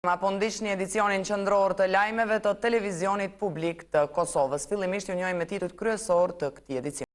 Apo ndish një edicionin qendror të lajmeve të televizionit publik të Kosovës. Fillimisht ju njohim me titujt kryesor të këtij edicioni.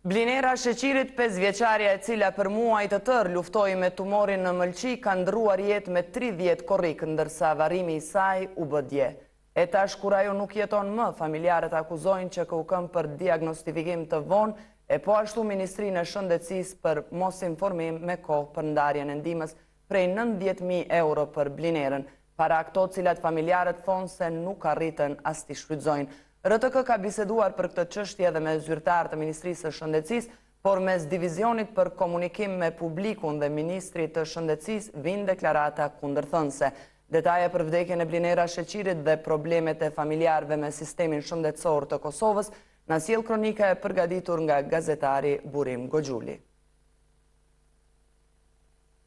Blinera Sheqirit, 5 vjeçarja e cila për muaj të tërë luftoi me tumorin në mëlçi, ka ndruar jetë me 30 korrik, ndërsa varrimi i saj u bë dje. E tash kur ajo nuk jeton më, familjarët akuzojnë që u këm për diagnostifikim të vonë, e po ashtu Ministrinë e Shëndetësisë për mos informim me kohë për ndarjen e ndihmës prej 90.000 euro për Blinerën, para ato cilat familjarët thonë se nuk arritën as t'i shfrytëzojnë. RTK ka biseduar për këtë çështje edhe me zyrtar të Ministrisë së Shëndetësisë, por mes divizionit për komunikim me publikun dhe Ministrit të Shëndetësisë vijnë deklarata kundërthënëse. Detaje për vdekjen e Blinera Sheqirit dhe problemet e familjarëve me sistemin shëndetësor të Kosovës na sjell kronika e përgatitur nga gazetari Burim Goxhuli.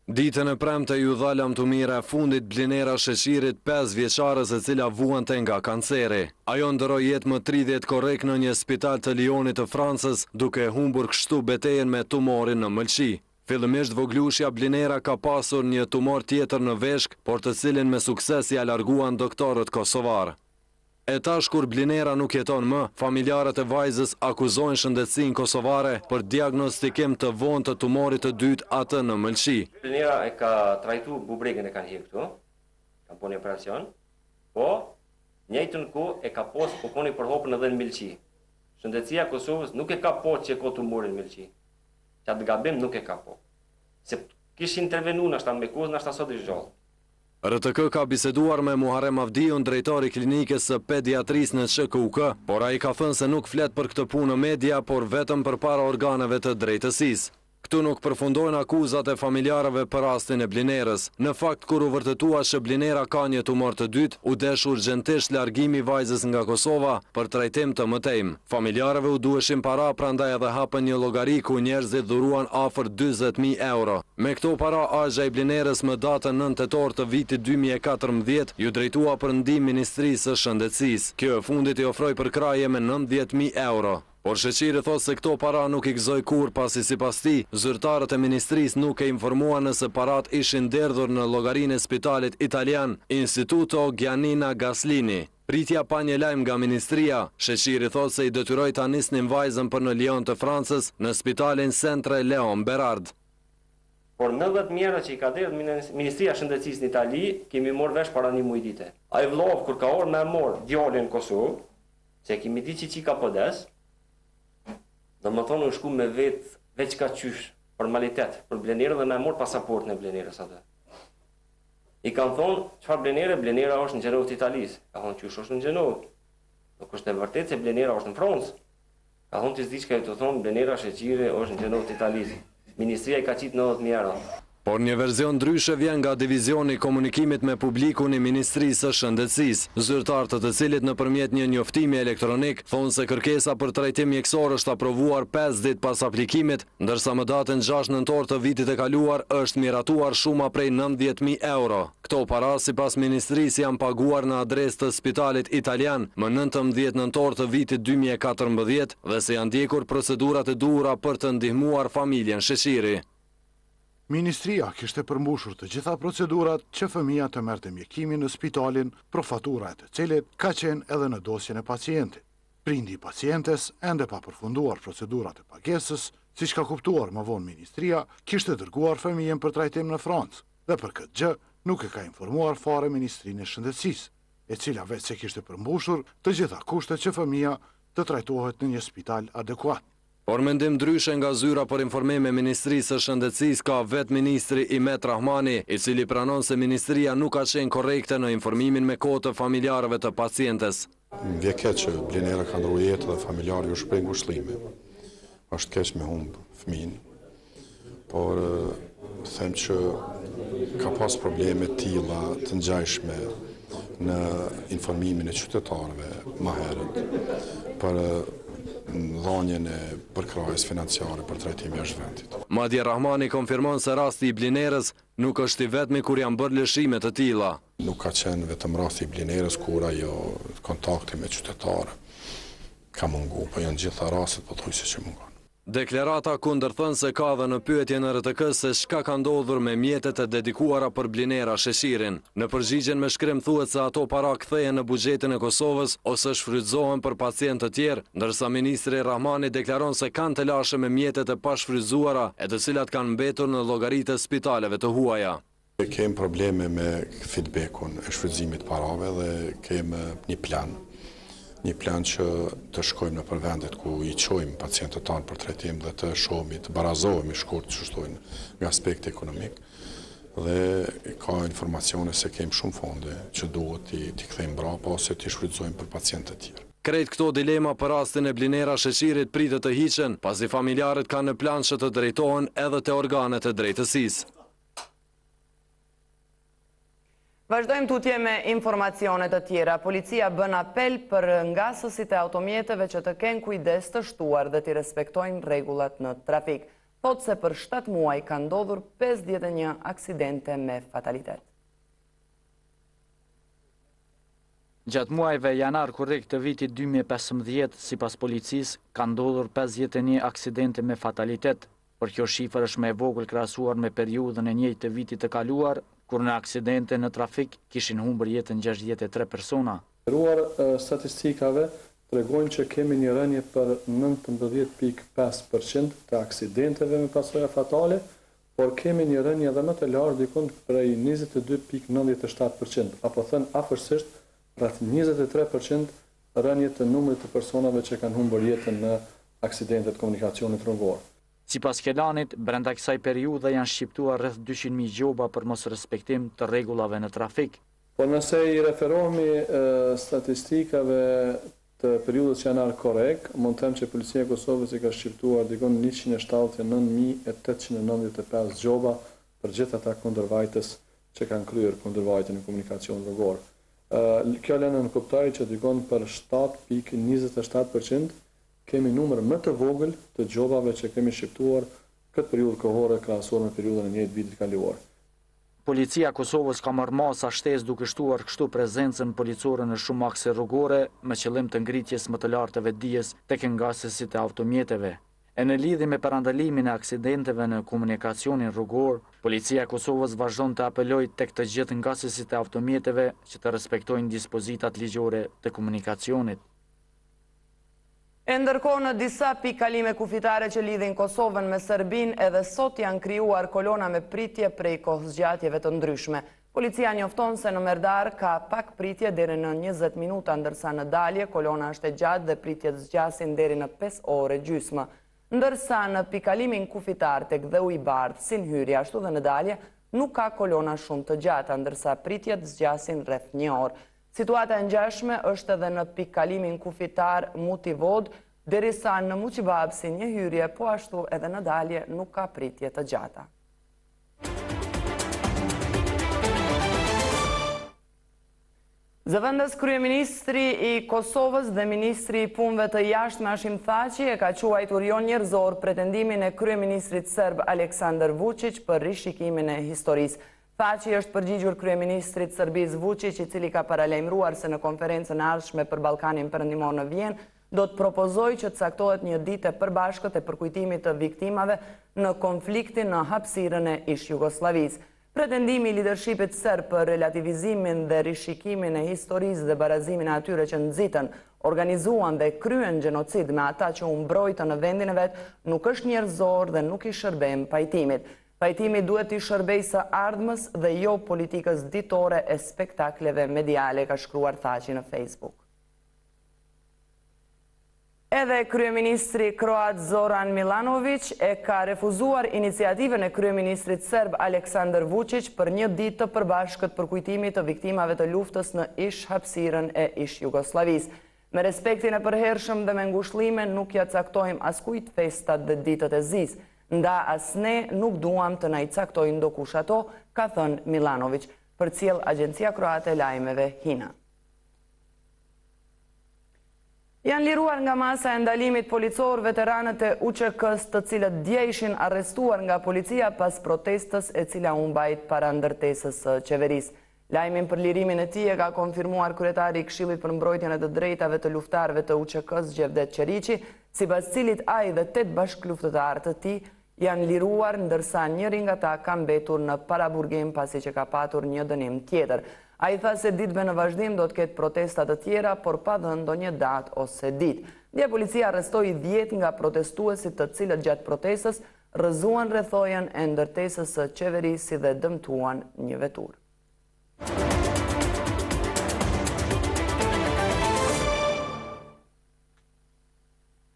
Ditën e premte ju dha lamtumira e fundit Blinera Sheqirit, 5 vjeçares e cila vuante nga kanceri. Ajo ndëroi jetë më 30 korrik në një spital të Lyonit të Francës, duke humbur kështu betejën me tumorin në mëlçi. Fillimisht voglushja Blinera ka pasur një tumor tjetër në veshk, por të cilin me sukses ja larguan doktorët kosovar. E tash kur Blinera nuk jeton më, familjarët e vajzës akuzojnë shëndetësinë kosovare për diagnostikim të vonë të tumorit të dytë, atë në mëlçi. Blinera e ka trajtu bubregën e kanë hirë këtu, ka po një operacion, po njëjtën kohë e ka pos pokoni për hopën edhe në mëlçi. Shëndetësia e Kosovës nuk e ka po që ko tumorin në mëlçi. Qatë gabim nuk e ka po. Se kishë intervenu nashta me kozë, nashta sot i gjallë. RTK ka biseduar me Muharrem Avdiun, drejtori klinikës së pediatrisë në SHKUK, por ai ka thënë se nuk flet për këtë punë në media, por vetëm përpara organeve të drejtësisë. Këtu nuk përfundojnë akuzat e familjarëve për rastin e Blinerës. Në fakt, kur u vërtetua që Blinera ka një tumor të dytë, u desh urgjentisht largimi i vajzës nga Kosova për trajtim të mëtejmë. Familjarëve u duheshin para, prandaj edhe hapën një llogari ku njerëzit dhuruan afër 40.000 euro. Me këto para, Axha i Blinerës më datën 9 tetor të vitit 2014 ju drejtua për ndihmë Ministrisë së Shëndetësisë. Kjo e fundit i ofroi përkraje me 90.000 euro. Por Sheqiri thot se këto para nuk i gëzoi kur, pasi sipas tij, zyrtarët e ministrisë nuk e informuan nëse parat ishin derdhur në llogarinë e spitalit italian Instituto Giannina Gaslini. Pritja pa një lajm nga ministria, Sheqiri thot se i detyroi ta nisnin vajzën për në Lyon të Francës në spitalin Centre Leon Berard. Por 90.000 euro që i ka dhënë Ministria e Shëndetësisë në Itali, kemi marrë vesh para një muaj dite. Ai vllov kur ka orë më mor djalin në Kosovë, se kemi ditë që ka podes. Dhe më thonë u shku me veç ka qysh, formalitet, për Blinerën dhe me mor pasaportën e Blinerës atë. I kanë thonë, çfarë Blinere? Blinera është në Gjenovë të Italisë. Ka thonë qysh është në Gjenovë. Nuk është e vërtetë se Blinera është në Francë. Ka thonë të s'diç ka i të thonë Blinera Sheqiri është në Gjenovë të Italisë. Ministria i ka qitë 90.000 euro. Por një verzion ndryshe vjen nga divizioni komunikimit me publikun i Ministrisë së Shëndetësisë, zyrtarët të cilit nëpërmjet një njoftimi elektronik thonë se kërkesa për trajtim mjekësor është aprovuar 5 ditë pas aplikimit, ndërsa më datën 6 nëntor të vitit e kaluar është miratuar shuma prej 90.000 euro. Këto para sipas Ministrisë janë paguar në adresë të spitalit italian më 19 nëntor të vitit 2014 dhe se janë ndjekur procedurat e duhura për të ndihmuar familjen Sheqiri. Ministria kishte përmbushur të gjitha procedurat që fëmia të merrte mjekimin në spitalin, për fatura e të cilit ka qenë edhe në dosjen e pacientit. Prindi i pacientes, ende pa përfunduar procedurat e pagesës, siç ka kuptuar më vonë ministria, kishte dërguar fëmijën për trajtim në Francë, dhe për këtë gjë nuk e ka informuar fare Ministrinë e Shëndetësisë, e cila vetë se kishte përmbushur të gjitha kushtet që fëmia të trajtohet në një spital adekuat. Por mendim ndryshe nga zyra për informim e Ministrisë së Shëndetësisë ka vetë ministri Imet Rahmani, i cili pranon se ministria nuk ka qenë korrekte në informimin me kohë të familjarëve të pacientes. Vje keq që Blinera ka ndru jetë dhe familjarë ju shpreh ngushëllime. Është keq me humbë fëmin, por them që ka pas probleme tilla të ngjashme në informimin e qytetarëve më herët për dhënien e përkrahjes financiare për trajtimin e zhventit. Madje Rahmani konfirmon se rasti i Blinerës nuk është i vetmi kur janë bërë lëshime të tilla. Nuk ka qenë vetëm rasti i Blinerës kur ajo kontakti me qytetarë ka mungu, po janë gjitha rastet pothuajse që mungon. Deklarata kundërthën se ka dhe në pyetje në RTK se çka ka ndodhur me mjetet e dedikuara për Blinera Sheshirin. Në përgjigjen me shkrim thuhet se ato para kthehen në buxhetin e Kosovës ose shfrytëzohen për pacientë të tjerë, ndërsa ministri Rahmani deklaron se kanë të lashë me mjetet e pashfrytëzuara e të cilat kanë mbetur në llogaritë e spitaleve të huaja. Kem probleme me feedbackun e shfrytëzimit parave dhe kem një plan që të shkojmë në për vendet ku i qojmë pacientët tanë për trajtim dhe të shohmi, të barazohemi shkurt që shtojnë nga aspekt ekonomik dhe ka informacione se kemë shumë fonde që duhet t'i kthejmë brapa ose t'i shfrytëzojmë për pacientët tjerë. Krejt këto dilema për rastin e Blinera Sheshirit pritet të hiqen, pasi familjarët kanë në plan që të drejtohen edhe te organet e drejtësisë. Vazhdojmë tutje me informacionet të tjera. Policia bën apel për ngasësit e automjeteve që të kenë kujdes të shtuar dhe të respektojnë rregullat në trafik. Thot se për 7 muaj ka ndodhur 51 aksidente me fatalitet. Gjatë muajve janar korrekt të vitit 2015, sipas policisë, ka ndodhur 51 aksidente me fatalitet, por kjo shifër është më e vogël krahasuar me periudhën e njëjtë të vitit të kaluar, kur në aksidente në trafik kishin humbur jetën 63 persona. Statistikave tregojnë që kemi një rënje për 19.5% të aksidenteve me pasoja fatale, por kemi një rënje edhe më të lartë dikun prej 22.97%, apo thënë afërsisht rreth 23% rënje të numrit të personave që kanë humbur jetën në aksidentet komunikacionit rrugor. Sipas Kelanit, brenda kësaj periudhe janë shqiptuar rreth 200.000 gjoba për mos respektim të rregullave në trafik. Por nëse i referohemi statistikave të periudhës janar korrekt, mund të them që Policia e Kosovës i ka shqiptuar dikon 179.895 gjoba për gjithë ata kundërvajtës që kanë kryer kundërvajtjen në komunikacion rrugor. Kjo lënë në kuptoj që dikon për 7.27% kemi numër më të vogël të gjobave që kemi shqiptuar këtë periudhë kohore krahasuar me periudhën e njëjtë vitit kaluar. Policia e Kosovës ka marrë masa shtesë duke shtuar kështu prezencën policore në shumë akse rrugore me qëllim të ngritjes më të lartë të vetdijes tek ngasësit e automjeteve. E në lidhje me parandalimin e aksidenteve në komunikacionin rrugor, Policia e Kosovës vazhdon të apelojë tek të gjithë ngasësit e automjeteve që të respektojnë dispozitat ligjore të komunikacionit. E ndërkohë në disa pikë kufitare që lidhin Kosovën me Serbinë, edhe sot janë krijuar kolona me pritje prej kohëzgjatjeve të ndryshme. Policia njofton se në Merdar ka pak pritje deri në 20 minuta, ndërsa në dalje kolona është e gjatë dhe pritjet zgjasin deri në 5 orë gjysmë. Ndërsa në pikalimin kufitar tek Dheu i Bardh, Sinhyri ashtu dhe në dalje nuk ka kolona shumë të gjata, ndërsa pritjet zgjasin rreth 1 orë. Situata e ngjashme është edhe në pikalimin kufitar Mutivod, derisa në Muqibab si një hyrje, po ashtu edhe në dalje nuk ka pritje të gjata. Zëvendës kryeministri i Kosovës dhe ministri i punëve të jashtme Hashim Thaçi e ka quajtur jo njerëzor pretendimin e kryeministrit serb Aleksandar Vučić për rishikimin e historisë. Thaçi është përgjigjur kryeministrit Serbisë Vučić, i cili ka paralajmëruar se në konferencën e ardhshme për Ballkanin Perëndimor në Vjenë do të propozojë që të caktohet një ditë e përbashkët e përkujtimit të viktimave në konfliktin në hapësirën e ish-Jugosllavisë. Pretendimi i lidershipit serb për relativizimin dhe rishikimin e historisë dhe barazimin e atyre që nxitën, organizuan dhe kryen gjenocid me ata që u mbrojtën në vendin e vet nuk është njerëzor dhe nuk i shërben pajtimit. Pajtimi duhet të shërbejë së ardhmës dhe jo politikës ditore e spektakleve mediale, ka shkruar Thaçi në Facebook. Edhe kryeministri kroat Zoran Milanović e ka refuzuar iniciativën e kryeministrit serb Aleksandar Vučić për një ditë të përbashkët për kujtimit të viktimave të luftës në ish hapësirën e ish Jugosllavisë. Me respektin e përhershëm dhe me ngushëllime nuk ja caktojmë askujt festat dhe ditët e zis, nda as ne nuk duam të na i caktojnë dokush ato, ka thënë Milanović, përcjell Agjencia Kroate e Lajmeve HINA. Janë liruar nga masa e ndalimit policor veteranët e UÇK-s të cilët dje ishin arrestuar nga policia pas protestës e cila u mbajt para ndërtesës së qeverisë. Lajmin për lirimin e tij e ka konfirmuar kryetari i Këshillit për mbrojtjen e të drejtave të luftarëve të UÇK-s Gjevdet Qeriqi, sipas cilit ai dhe 8 bashkëluftëtarë të tij janë liruar ndërsa njëri nga ta ka mbetur në paraburgim pasi që ka patur një dënim tjetër. Ai tha se ditëve në vazhdim do të ketë protesta të tjera, por pa dhënë ndonjë datë ose ditë. Dje policia arrestoi 10 nga protestuesit të cilët gjatë protestës rrëzuan rrethojën e ndërtesës së qeverisë dhe dëmtuan një veturë.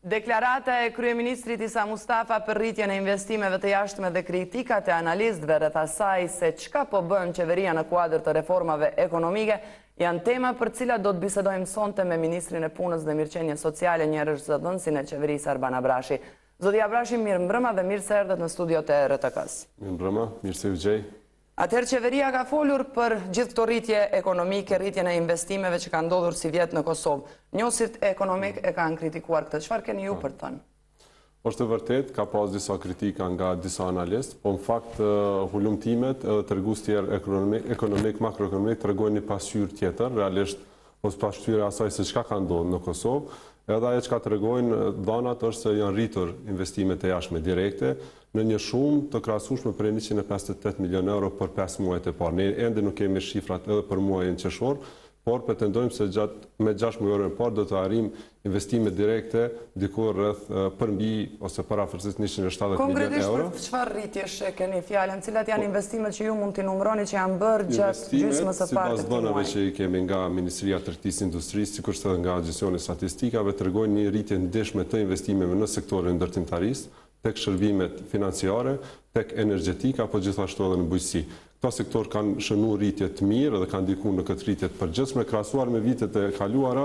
Deklarata e kryeministrit Isa Mustafa për rritjen e investimeve të jashtme dhe kritikat e analistëve rreth asaj se çka po bën qeveria në kuadër të reformave ekonomike janë tema për cilat do të bisedojmë sonte me ministrin e Punës dhe Mirëqenies Sociale, njerëzëdhënësin e qeverisë Arban Abrashi. Zoti Abrashi, mirë mbrëma dhe mirë se erdhët në studiot e RTK-s. Mirë mbrëma, mirë se u gjej. Atëherë qeveria ka folur për gjithë këto rritje ekonomike, rritjen e investimeve që ka ndodhur si vjet në Kosovë. Njohësit ekonomik e kanë kritikuar këtë. Çfarë keni ju për të thënë? Është e vërtet, ka pas disa kritika nga disa analistë, po në fakt hulumtimet edhe tregues tjerë ekonomik, makroekonomik tregojnë një pasqyrë tjetër, realisht ose pasqyrë asaj se çka ka ndodhur në Kosovë. Edhe ajo që ka tregojnë dhanat është se janë rritur investimet e jashtme direkte në një shumë të krahasueshme për 158 milion euro për 5 muajt e parë. Ne ende nuk kemi shifrat edhe për muajin qershor, por pretendojmë se me 6 muaj e parë do të arrim investime direkte diku rreth përmbi ose parafërsisht 170 milion euro. Konkretisht për çfarë rritjesh e keni fjalën, cilat janë investimet që ju mund t'i numëroni që janë bërë gjatë gjysmës së parë të këtij muaji? muaji? Që i kemi nga Ministria e Tregtisë së Industrisë, sikur edhe nga Agjensoni Statistikave, tregojnë një rritje ndeshme të investimeve në sektorin ndërtimtarisë, tek shërbimet financiare, tek energjetika, apo gjithashtu edhe në bujqësi. Këto sektor kanë shënuar rritje të mirë dhe kanë ndikuar në këtë rritje të përgjithshme krahasuar me vitet e kaluara,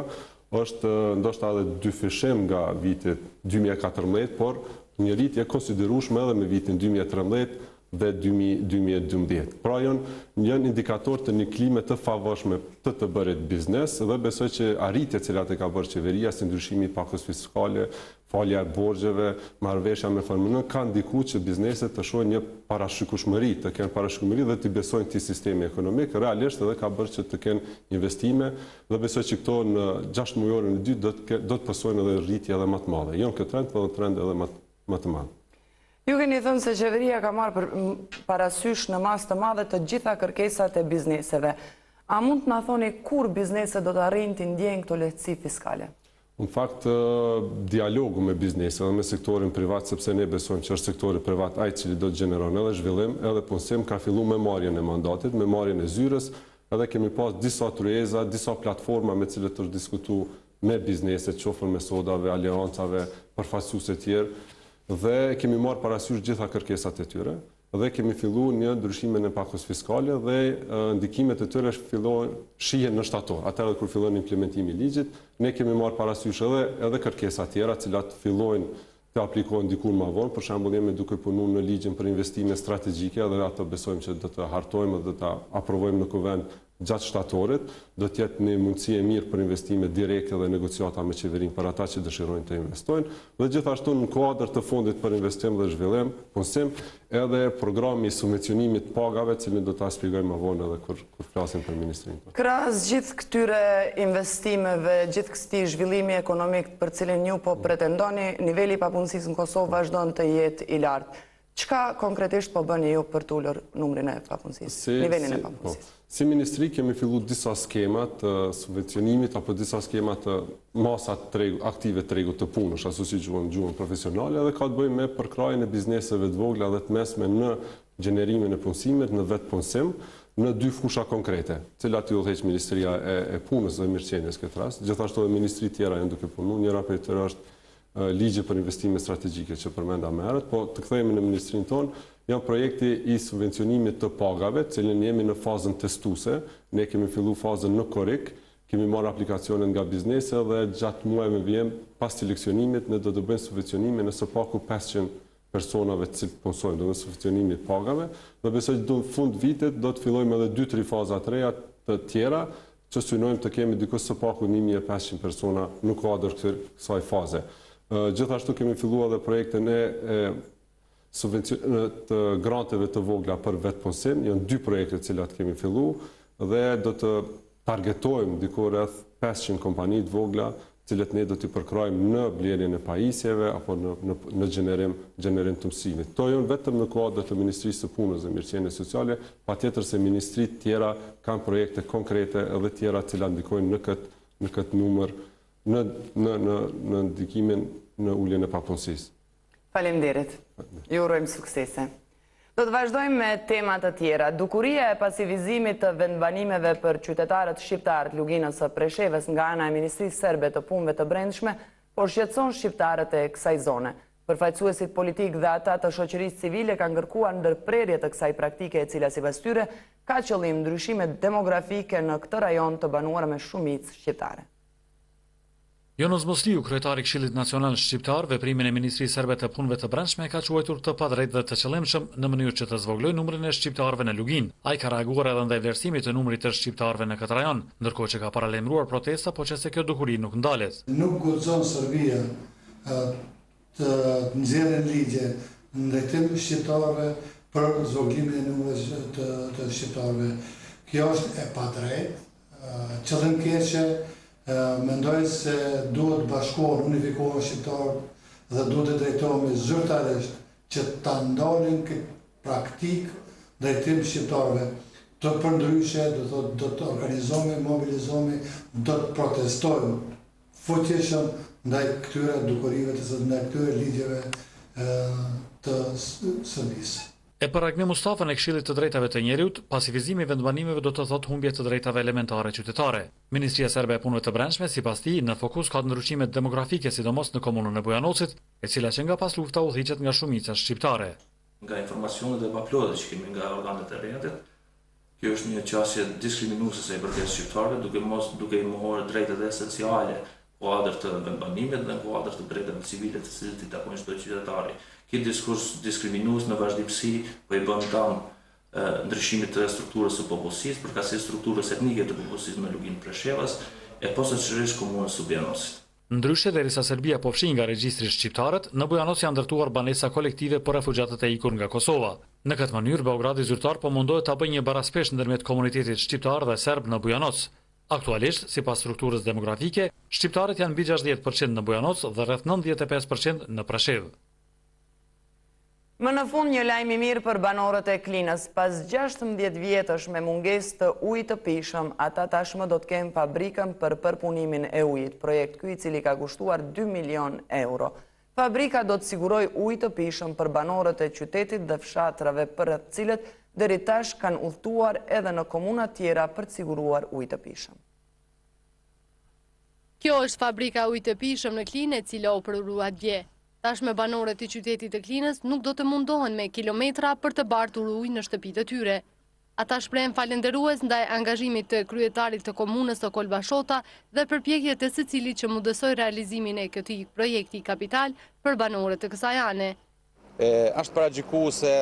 është ndoshta edhe dyfishim nga viti 2014, por një rritje konsiderueshme edhe me vitin 2013 dhe 2012. Pra janë indikator të një klime të favorshme të bërit biznes dhe besoj që arritjet cilat e ka bërë qeveria si ndryshimi i pakës fiskale, falja e borxheve, marrëveshja me FMN kanë ndikuar që bizneset të shohin një parashikueshmëri, të kenë parashikueshmëri dhe të besojnë këtij sistemi ekonomik, realisht edhe ka bërë që të kenë investime dhe besoj që këto në 6 muajorën e dytë do të pasojnë edhe rritje edhe më të madhe. Jo këtë trend, por trend edhe më të madh. Ju keni thënë se qeveria ka marrë parasysh në masë të madhe të gjitha kërkesat e bizneseve. A mund të na thoni kur bizneset do të arrijnë të ndjejnë këto lehtësi fiskale? Në fakt, dialogu me biznesin dhe me sektorin privat, sepse ne besojmë që është sektori privat ai cili do të gjeneron edhe zhvillim, edhe punësim, ka filluar me marrjen e mandatit, me marrjen e zyrës, edhe kemi pas disa tryeza, disa platforma me cilët është diskutuar me bizneset, qofën me sodave, aleancave, përfaqësues të tjerë, dhe kemi marrë parasysh gjitha kërkesat e tyre, dhe kemi filluar një ndryshime në pakos fiskale dhe ndikimet e tyre shihen në shtator. Atëherë kur fillon implementimi i ligjit, ne kemi marrë parasysh edhe kërkesa tjera, cilat fillojnë të aplikohen diku më vonë. Për shembull, jemi duke punuar në ligjin për investime strategjike dhe ato besojmë që do të hartojmë dhe të aprovojmë në kuvend gjatë shtatorit, do të jetë një mundësi e mirë për investime direkte dhe negociata me qeverinë për ata që dëshirojnë të investojnë, dhe gjithashtu në kuadër të fondit për investim dhe zhvillim, punësim, edhe programi i subvencionimit pagave, cilin do ta shpjegojmë më vonë edhe kur flasim për ministrin. Krahas gjithë këtyre investimeve, gjithë këtij zhvillimi ekonomik për cilin ju po pretendoni, niveli i papunësisë në Kosovë vazhdon të jetë i lartë. Çka konkretisht po bëni ju për të ulur numrin e papunësisë, nivelin e papunësisë? Si ministri kemi filluar disa skema të subvencionimit apo disa skema të masat aktive tregut të punësh, ashtu si gjuhën profesionale, dhe ka të bëjë me përkrajën e bizneseve të vogla dhe të mesme në gjenerimin e punësimit, në vetë punësim, në 2 fusha konkrete, cilat i udhëheq Ministria e Punës dhe Mirëqenies këtë rast. Gjithashtu edhe ministri tjera janë duke punuar, njëra prej tyre është ligji për investime strategjike që përmenda më herët, po të kthehemi në ministrinë tonë, janë projekti i subvencionimit të pagave, cilën jemi në fazën testuese, ne kemi filluar fazën në korrik, kemi marrë aplikacionet nga biznesi dhe gjatë muajve vijim pas seleksionimit ne do të bëjmë subvencionime në së paku 500 personave të cilët punsojnë, do të subvencionimit pagave, dhe besoj që në fund vitit do të fillojmë edhe 2-3 faza të reja të tjera, që synojmë të kemi diku së paku 1500 persona në kuadër kësaj faze. Gjithashtu kemi filluar edhe projektin të granteve të vogla për vetpunësim, janë 2 projekte të cilat kemi filluar dhe do të targetojmë diku rreth 500 kompani të vogla, cilët ne do t'i përkrojmë në blerjen e pajisjeve apo në gjenerim të mësimit. To janë vetëm në kuadër të Ministrisë së Punës dhe Mirëqenies Sociale, patjetër se ministrit tjera kanë projekte konkrete edhe tjera cilat ndikojnë në këtë numër në ndikimin në uljen e papunësisë. Faleminderit. Ju urojmë suksese. Do të vazhdojmë me temat të tjera. Dukuria e pasivizimit të vendbanimeve për qytetarët shqiptar të Luginës së Preshevës nga ana e Ministrisë Serbe të Punëve të Brendshme, por shqetëson shqiptarët e kësaj zone. Përfaqësuesit politik dhe ata të shoqërisë civile kanë kërkuar ndërprerje të kësaj praktike e cila sipas tyre ka qëllim ndryshime demografike në këtë rajon të banuar me shumicë shqiptare. Jonas Mosliu, kryetari i Këshillit Nacional Shqiptar, veprimin e Ministrisë Serbe të Punëve të Brendshme ka quajtur të padrejtë dhe të qëllimshëm në mënyrë që të zvogëlojë numrin e shqiptarëve në Luginë. Ai ka reaguar edhe ndaj vlerësimit të numrit të shqiptarëve në këtë rajon, ndërkohë që ka paralajmëruar protesta, por që se kjo dukuri nuk ndalet. Nuk guxon Serbia të nxjerrë ligje ndaj shqiptarëve për zvogëlimin e numrit të shqiptarëve. Kjo është e padrejtë, qëllimkeqe. Mendoj se duhet bashkohen, unifikohen shqiptarët dhe duhet të drejtohemi zyrtarisht që ta ndalin këtë praktikë drejtim shqiptarëve. Të përndryshe do të organizohemi, mobilizohemi, do të protestojmë fuqishëm ndaj këtyre dukurive, ndaj këtyre ligjeve të Serbisë. E për Ragmi Mustafën e Këshillit të Drejtave të Njerëzit, pasivizimi i vendbanimeve do të thotë humbje të drejtave elementare qytetare. Ministria Serbe e Punëve të Brendshme, sipas tij, në fokus ka ndryshimet demografike, sidomos në komunën e Bujanocit, e cila që nga pas lufta udhëhiqet nga shumica shqiptare. Nga informacionet e paplodhe që kemi nga organet e rendit, kjo është një qasje diskriminuese se i përket shqiptarëve, duke i mohuar drejtat esenciale kuadër të vendbanimit dhe kuadër të drejtave civile të cilat i takojnë çdo qytetari. Ky diskurs diskriminues në vazhdimsi po i bën dëm ndryshimit të strukturës së popullsisë, përkatësi strukturës etnike të popullsisë në Luginë Preshevës e posaçërisht komunës së Bujanocit. Ndryshe, derisa Serbia po fshin nga regjistri shqiptarët, në Bujanoc janë ndërtuar banesa kolektive për refugjatët e ikur nga Kosova. Në këtë mënyrë, Beogradi zyrtar po mundohet ta bëjë një baraspesh ndërmjet komunitetit shqiptar dhe serb në Bujanoc. Aktualisht, sipas strukturës demografike, shqiptarët janë mbi 60% në Bujanoc dhe rreth 95% në Preshevë. Më në fund një lajm i mirë për banorët e Klinës. Pas 16 vjetësh me mungesë të ujit të pishëm, ata tashmë do të kenë fabrikën për përpunimin e ujit. Projekt ky i cili ka kushtuar 2 milion euro. Fabrika do të siguroj ujë të pishëm për banorët e qytetit dhe fshatrave për të cilët deri tash kanë udhëtuar edhe në komuna tjera për të siguruar ujë të pishëm. Kjo është fabrika ujit të pishëm në Klinë, e cila u prurua dje. Tashmë banorët e qytetit të Klinës nuk do të mundohen me kilometra për të bartur ujë në shtëpitë e tyre. Ata shprehen falënderues ndaj angazhimit të kryetarit të komunës së Kolbashota dhe përpjekjet e secilit që mundësoi realizimin e këtij projekti kapital për banorët të kësaj ane. Është paragjikuar se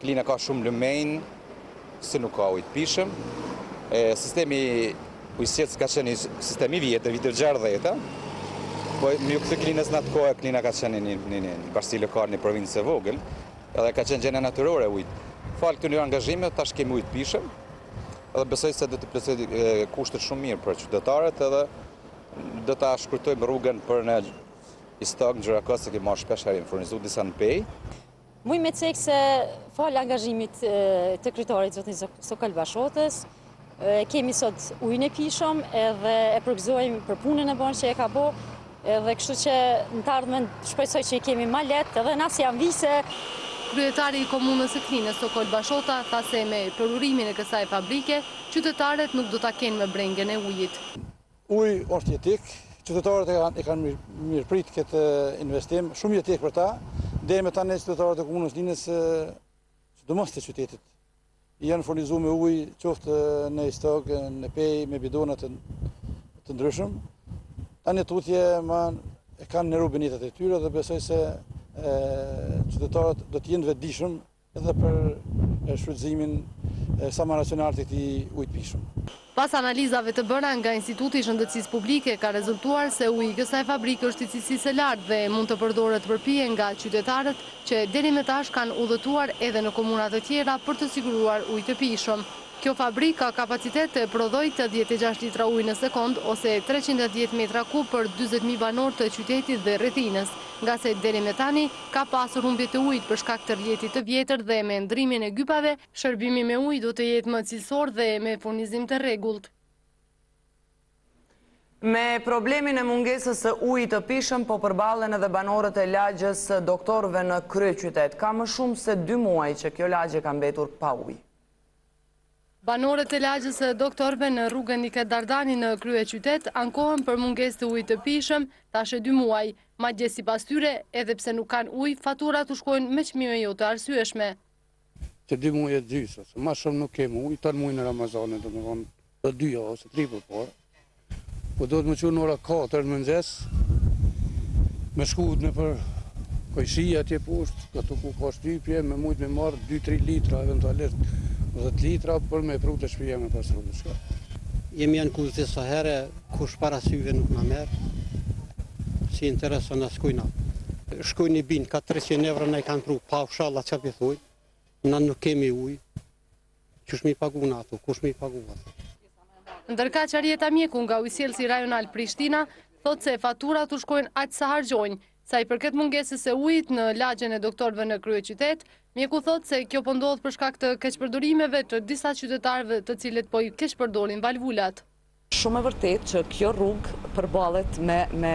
Klina ka shumë lumenj, se nuk ka ujë të pishëm. Sistemi ujësjetës ka qenë sistemi vjetër, vitë 60. Po më ju këtë Klinës në atë kohë, Klina ka qenë një bashkësi lokale në provincë e vogël, edhe ka qenë gjendje natyrore ujit. Falë këtyre angazhimeve, tash kemi ujë të pishëm, edhe besoj se do të plotësoj kushtet shumë mirë për qytetarët, edhe do ta shkurtojmë rrugën për në Istok, Gjërakos, se kemi marrë shpesh herë furnizuar disa në pej. Muj me cek se falë angazhimit të kryetarit zotin Sokol Bashotës, kemi sot ujin e pishëm edhe e përgëzojmë për punën e bon që e ka bo, edhe kështu që në të ardhmen shpresoj që i kemi ma letë edhe nas jam vise. Kryetari i komunës së Klinës, Sokol Bashota, tha se me përurimin e kësaj fabrike, qytetarët nuk do ta kenë me brengën e ujit. Uji është jetik, Qytetarët e kanë mirëprit këtë investim, shumë jetek për ta, dhe me tani qytetarët e komunës Linës, sidomos të qytetit, janë furnizuar me ujë, qoftë në stok, në pej, me bidona të ndryshëm. Tani tutje e kanë në rubinitet e tyre dhe besoj se qytetarët do të jenë vetëdijshëm edhe për shfrytëzimin sa më racional të këtij ujit pishëm. Pas analizave të bëra nga Instituti i Shëndetësisë Publike, ka rezultuar se uji i kësaj fabrike është i cilësisë së lartë dhe mund të përdoret për pije nga qytetarët që deri më tash kanë udhëtuar edhe në komuna të tjera për të siguruar ujë të pishëm. Kjo fabrikë ka kapacitet të prodhojë 86 litra ujë në sekond ose 310 metra kub për 40.000 banorë të qytetit dhe rrethinës, nga se deri më tani ka pasur humbje të ujit për shkak të rrjetit të vjetër dhe me ndrimin e gypave, shërbimi me ujë do të jetë më cilësor dhe me furnizim të rregullt. Me problemin e mungesës së ujit të pishëm po përballen edhe banorët e lagjës doktorëve në kryeqytet. Ka më shumë se 2 muaj që kjo lagje ka mbetur pa ujë. Banorët e lagjës doktorëve në rrugën Niket Dardani në kryeqytet ankohen për mungesë të ujit të pishëm tash e 2 muaj. Madje sipas tyre, edhe pse nuk kanë ujë, faturat u shkojnë me çmime jo të arsyeshme. Që 2 muaj e gjysë, më shumë nuk kemi ujë, ton muaj në Ramazanit, domethënë të 2 ose 3 por. Po do të më çon ora 4 në mëngjes. Me shkuut në për Kojshia atje poshtë, këtu ku ka shtypje, me mujt me marr 2-3 litra eventualisht 10 litra për me pru të shpija me pasru të shka. Jemi janë kuzë sa herë, kush para syve nuk në merë, si intereson në skujna. Shkujnë i binë, ka 300 euro në i kanë pru, pa u shalla që pëthuj, në nuk kemi uj, kush mi pagu në ato, kush mi pagu ato. Ndërka që Arjeta Mjeku nga ujësielësi rajonal Prishtina, thot se faturat u shkojnë aq sa hargjojnë, sa i përket mungesës së ujit në lagjen e doktorëve në kryeqytet. Mjeku thot se kjo po ndodh për shkak të keqpërdorimeve të disa qytetarëve të cilët po i keqpërdorin valvulat. Shumë e vërtet që kjo rrugë përballet me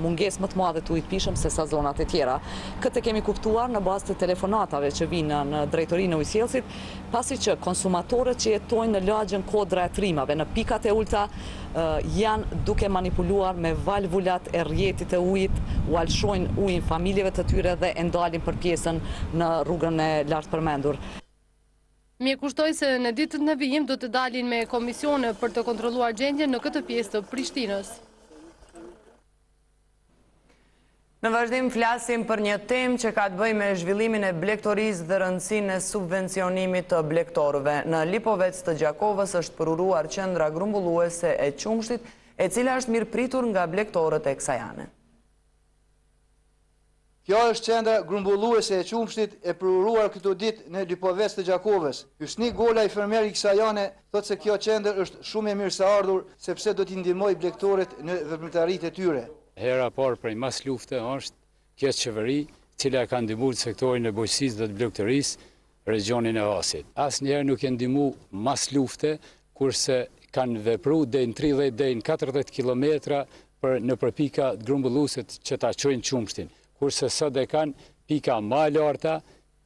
mungesë më të madhe të ujit pishëm se sa zonat e tjera. Këtë kemi kuptuar në bazë të telefonatave që vinë në drejtorinë e ujësielësit, pasi që konsumatorët që jetojnë në lagjen kodra e trimave, në pikat e ulta, janë duke manipuluar me valvulat e rrjetit të ujit, u alshojnë ujin familjeve të tyre dhe e ndalin për pjesën në rrugën e lartë përmendur. Mjeku kushtoi se në ditët në vijim do të dalin me komisione për të kontrolluar gjendjen në këtë pjesë të Prishtinës. Në vazhdim flasim për një temë që ka të bëjë me zhvillimin e blegtorisë dhe rëndësinë e subvencionimit të blegtorëve. Në Lipovec të Gjakovës është përuruar qendra grumbulluese e Qumshtit, e cila është mirëpritur nga blegtorët e kësaj ane. Kjo është qendra grumbulluese e Qumshtit e përuruar këto ditë në Lipovec të Gjakovës. Hysni Gola, i fermer i kësaj ane, thotë se kjo qendër është shumë e mirë se ardhur sepse do t'i ndihmojë blegtorët në veprimtaritë e tyre. Hera parë prej mas lufte është kjo qeveri, cila ka ndihmuar sektorin e bujqësisë dhe të blegtorisë regionin e Vasit. Asnjëherë nuk e ndihmu mas lufte, kurse kanë vepruar deri në 30 deri në 40 kilometra në pika grumbulluese që ta çojnë Qumshtin. Kurse sot e kanë pika më e larta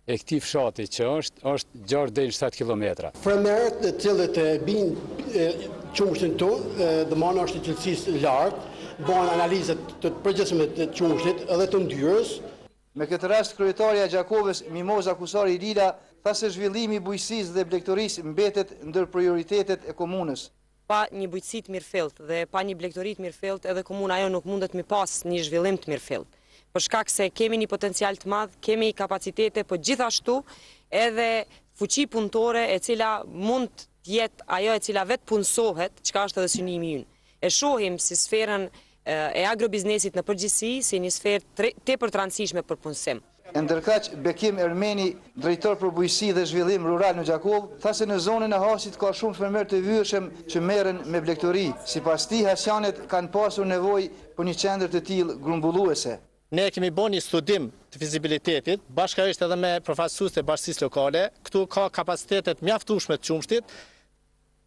e këtij fshati që është 6 deri në 7 kilometra. Fermerët të cilët binë Qumshtin tonë, domosdoshmë është i cilësisë lartë, bën analizat të përgjithshme të Qumshtit edhe të ndyrës. Me këtë rast kryetaria e Gjakovës Mimoza Kusari Lila tha se zhvillimi i bujqësisë dhe blegtorisë mbetet ndër prioritetet e komunës. Pa një bujqësi të mirëfillt dhe pa një blegtori të mirëfillt, edhe komuna ajo nuk mundet me pas një zhvillim të mirëfillt. Për shkak se kemi një potencial të madh, kemi kapacitete, po gjithashtu edhe fuqi punëtore e cila mund të jetë ajo e cila vetë punësohet, çka është edhe synimi ynë. E shohim si sferën e agrobiznesit në përgjithësi, si një sferë tepër të rëndësishme për punësim. Ndërkaq, Bekim Ermeni, drejtor për bujqësi dhe zhvillim rural në Gjakovë, tha se në zonën e Hasit ka shumë fermer të vyeshëm që merren me blegtori. Sipas tij, hasianet kanë pasur nevojë për një qendër të tillë grumbulluese. Ne kemi bërë një studim të fizibilitetit, bashkërisht edhe me përfaqësues të bashkisë lokale. Këtu ka kapacitetet mjaftueshme të Qumshtit,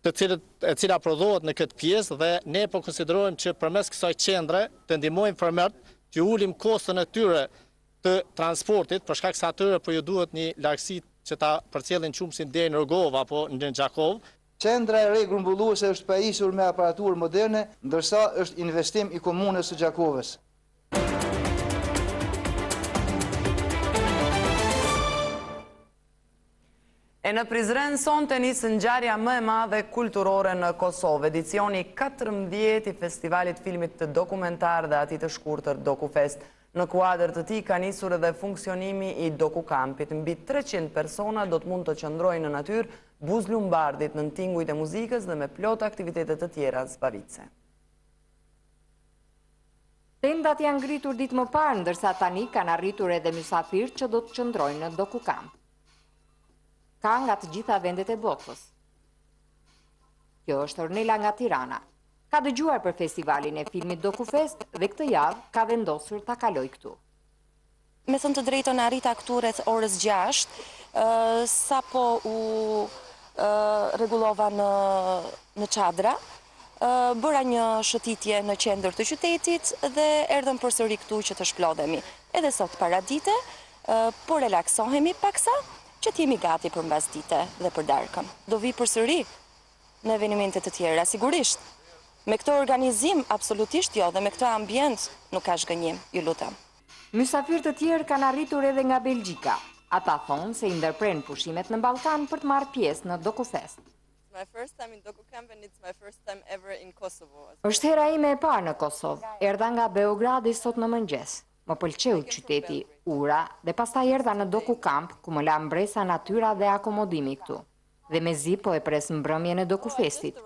e cila prodhohet në këtë pjesë dhe ne po konsiderojmë që përmes kësaj qendre të ndihmojmë fermerët të ulim kostën e tyre të transportit, për shkak se atyre po ju duhet një largësi që ta përcjellin Qumshtin deri në Rogova apo në Gjakovë, Qendra e re grumbulluese është pajisur me aparaturë moderne, ndërsa është investim i komunës së Gjakovës. E në Prizren sonte nisë ngjarja më e madhe kulturore në Kosovë, edicioni 14 i festivalit filmit të dokumentar dhe atij të shkurtër DokuFest. Në kuadër të tij ka nisur edhe funksionimi i dokukampit. Mbi 300 persona do të mund të qëndrojnë në natyrë, buz lumbardit, në tingujt e muzikës dhe me plot aktivitete të tjera zbavitse. Tendat janë ngritur ditë më parë, ndërsa tani kanë arritur edhe mysafirë që do të qëndrojnë në dokukamp. Ka nga të gjitha vendet e botës. Kjo është Ornela nga Tirana. Ka dëgjuar për festivalin e filmit DokuFest dhe këtë javë ka vendosur ta kaloj këtu. Me thënë të drejtën arrita këtu rreth orës 6, sapo u rregullova në çadra, bëra një shëtitje në qendër të qytetit dhe erdhëm përsëri këtu që të shplodhemi. Edhe sot paradite, po relaksohemi paksa, që t'jemi gati për mbasdite dhe për darkën. Do vi përsëri në evenimente të tjera, sigurisht. Me këto organizim, absolutisht jo, dhe me këto ambient nuk ka shgënjim, ju lutem. Mysafirë të tjerë kanë arritur edhe nga Belgjika. Ata thonë se i ndërpren pushimet në Ballkan për të marrë pjesë në DokuFest. Është hera ime e parë në Kosovë. Erdha nga Beogradi sot në mëngjes. Më pëlqeu qyteti, ura, dhe pastaj erdha në DokuKamp, ku më la mbresa natyra dhe akomodimi këtu. Dhe mezi po e pres mbrëmje në DokuFestit.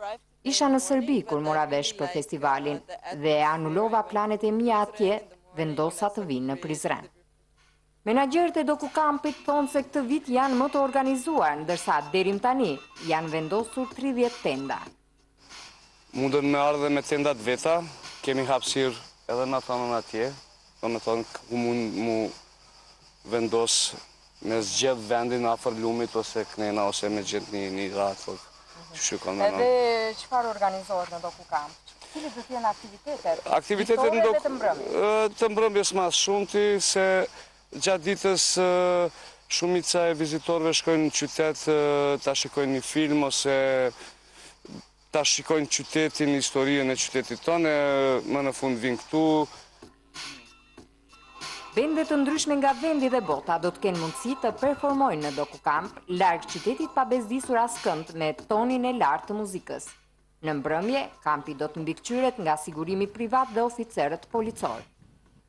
Isha në Serbi kur mora vesh për festivalin dhe anullova planet e mia atje, vendosa të vinë në Prizren. Menaxherët e DokuKampit thonë se këtë vit janë më të organizuar, ndërsa deri tani janë vendosur 30 tenda. Mundën me ardhe me tendat veta, kemi hapësirë edhe në thonën atje, do me thonë ku mund mu vendos me zgjedh vendin afër lumit ose knena ose me gjithë një ratë. Edhe çfarë organizohet në DokuKamp? Cilat do të jenë aktivitetet? Aktivitetet të mbrëmjes mas shumti, se gjatë ditës shumica e vizitorëve shkojnë në qytet ta shikojnë një film ose ta shikojnë qytetin, historinë e qytetit tonë, më në fund vinë këtu. Vende të ndryshme nga vendi dhe bota do të kenë mundësi të performojnë në DokuKamp, larg qytetit pa bezdisur askënd me tonin e lartë të muzikës. Në mbrëmje, kampi do të mbikëqyret nga sigurimi privat dhe oficerët policor.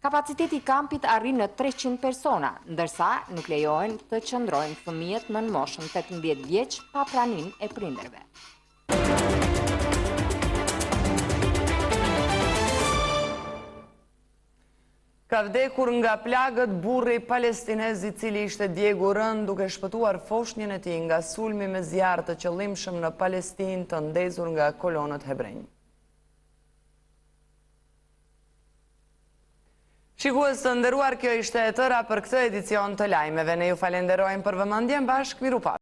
Kapaciteti i kampit arrin në 300 persona, ndërsa nuk lejohen të qëndrojnë fëmijët nën moshën 18 vjeç pa praninë e prindërve. Ka vdekur nga plagët burri palestinez i cili ishte djegur rënd duke shpëtuar foshnjën e tij nga sulmi me zjarr të qëllimshëm në Palestinë të ndezur nga kolonët hebrenj. Shikues të nderuar, kjo ishte e tëra për këtë edicion të lajmeve. Ne ju falenderojmë për vëmendjen, bashkë miru pafshim.